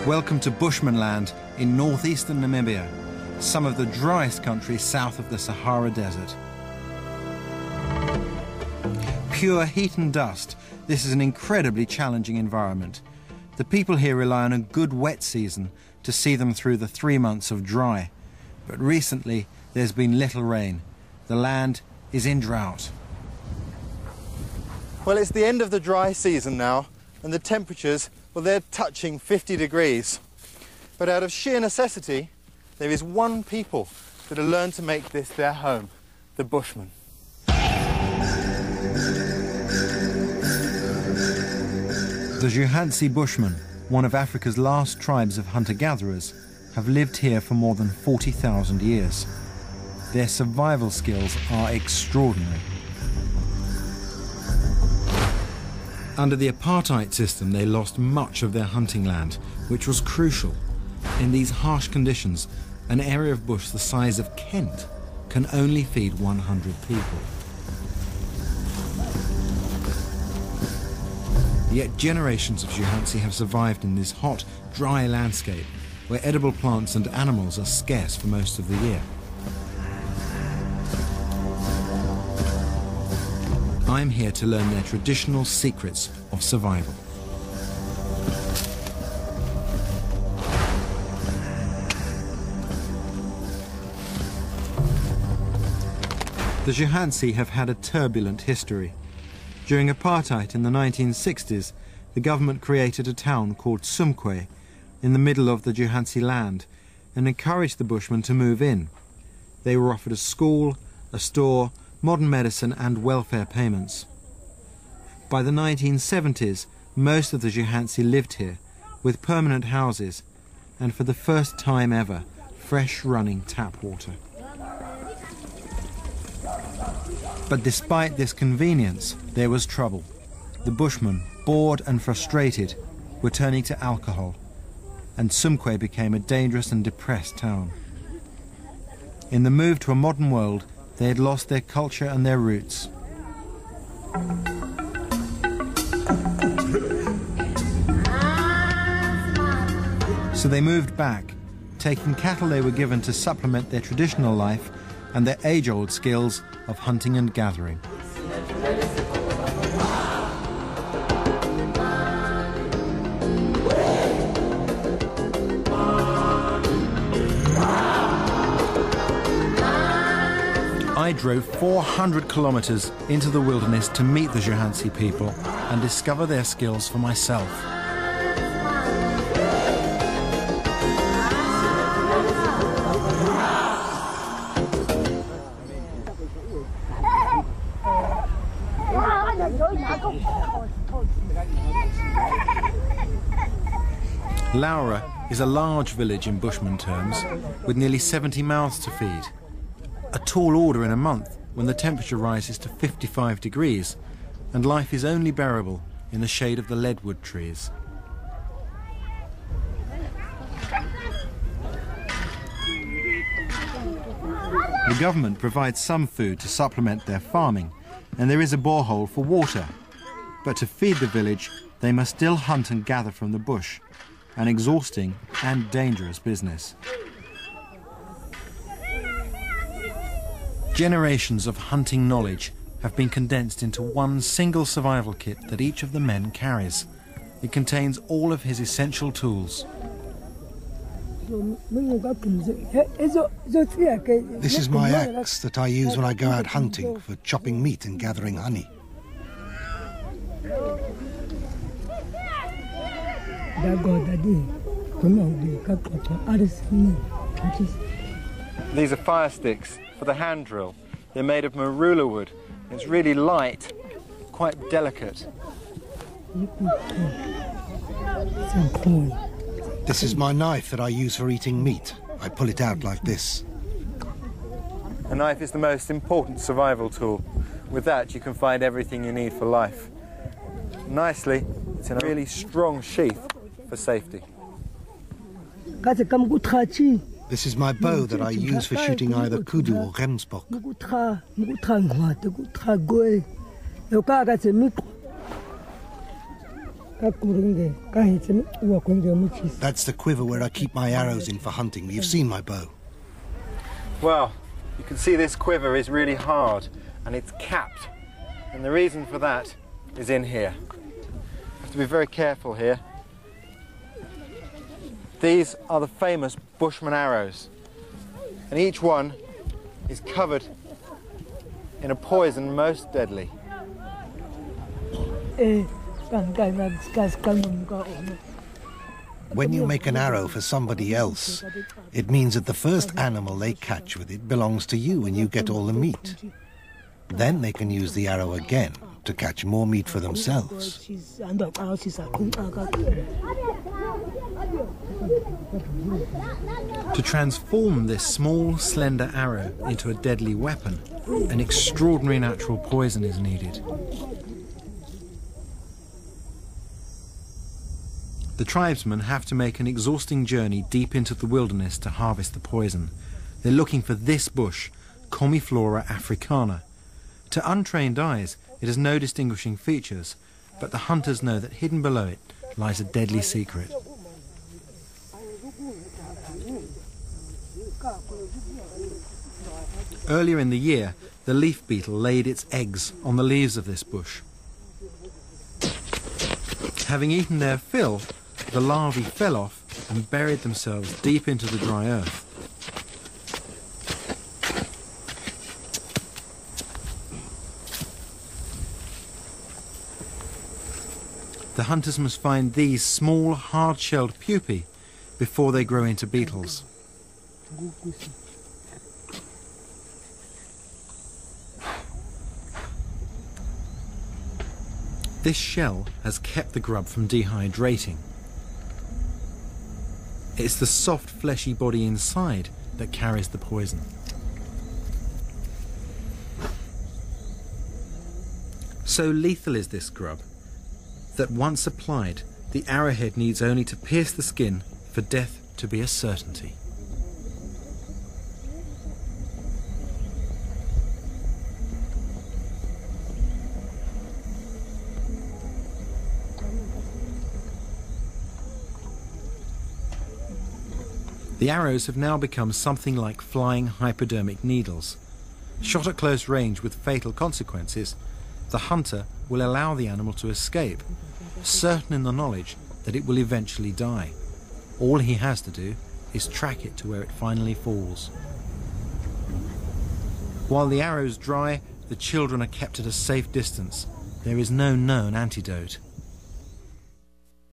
Welcome to Bushman land in northeastern Namibia, some of the driest country south of the Sahara Desert. Pure heat and dust, this is an incredibly challenging environment. The people here rely on a good wet season to see them through the 3 months of dry. But recently there's been little rain. The land is in drought. Well, it's the end of the dry season now, and the temperatures, well, they're touching 50 degrees. But out of sheer necessity, there is one people that have learned to make this their home, the bushmen. The Juhansi Bushmen, one of Africa's last tribes of hunter-gatherers, have lived here for more than 40,000 years. Their survival skills are extraordinary. Under the apartheid system, they lost much of their hunting land, which was crucial. In these harsh conditions, an area of bush the size of Kent can only feed 100 people. Yet generations of Juhansi have survived in this hot, dry landscape, where edible plants and animals are scarce for most of the year. I'm here to learn their traditional secrets of survival. The Juhansi have had a turbulent history. During apartheid in the 1960s, the government created a town called Sumkwe in the middle of the Juhansi land and encouraged the Bushmen to move in. They were offered a school, a store, modern medicine and welfare payments. By the 1970s, most of the Juhansi lived here, with permanent houses, and for the first time ever, fresh running tap water. But despite this convenience, there was trouble. The Bushmen, bored and frustrated, were turning to alcohol, and Sumkwe became a dangerous and depressed town. In the move to a modern world, they had lost their culture and their roots. So they moved back, taking cattle they were given to supplement their traditional life and their age-old skills of hunting and gathering. I drove 400 kilometers into the wilderness to meet the Juhansi people and discover their skills for myself. Laura is a large village in Bushman terms, with nearly 70 mouths to feed. A tall order in a month when the temperature rises to 55 degrees and life is only bearable in the shade of the leadwood trees. The government provides some food to supplement their farming, and there is a borehole for water. But to feed the village, they must still hunt and gather from the bush, an exhausting and dangerous business. Generations of hunting knowledge have been condensed into one single survival kit that each of the men carries. It contains all of his essential tools. This is my axe that I use when I go out hunting for chopping meat and gathering honey. These are fire sticks for the hand drill. They're made of marula wood. It's really light, quite delicate. This is my knife that I use for eating meat. I pull it out like this. A knife is the most important survival tool. With that, you can find everything you need for life. Nicely, it's in a really strong sheath for safety. This is my bow that I use for shooting either kudu or remsbok. That's the quiver where I keep my arrows in for hunting. You've seen my bow. Well, you can see this quiver is really hard and it's capped. And the reason for that is in here. You have to be very careful here. These are the famous bushman arrows. And each one is covered in a poison most deadly. When you make an arrow for somebody else, it means that the first animal they catch with it belongs to you and you get all the meat. Then they can use the arrow again to catch more meat for themselves. To transform this small, slender arrow into a deadly weapon, an extraordinary natural poison is needed. The tribesmen have to make an exhausting journey deep into the wilderness to harvest the poison. They're looking for this bush, Comiflora africana. To untrained eyes, it has no distinguishing features, but the hunters know that hidden below it lies a deadly secret. Earlier in the year, the leaf beetle laid its eggs on the leaves of this bush. Having eaten their fill, the larvae fell off and buried themselves deep into the dry earth. The hunters must find these small, hard-shelled pupae before they grow into beetles. This shell has kept the grub from dehydrating. It's the soft, fleshy body inside that carries the poison. So lethal is this grub that once applied, the arrowhead needs only to pierce the skin for death to be a certainty. The arrows have now become something like flying hypodermic needles. Shot at close range with fatal consequences, the hunter will allow the animal to escape, certain in the knowledge that it will eventually die. All he has to do is track it to where it finally falls. While the arrows dry, the children are kept at a safe distance. There is no known antidote.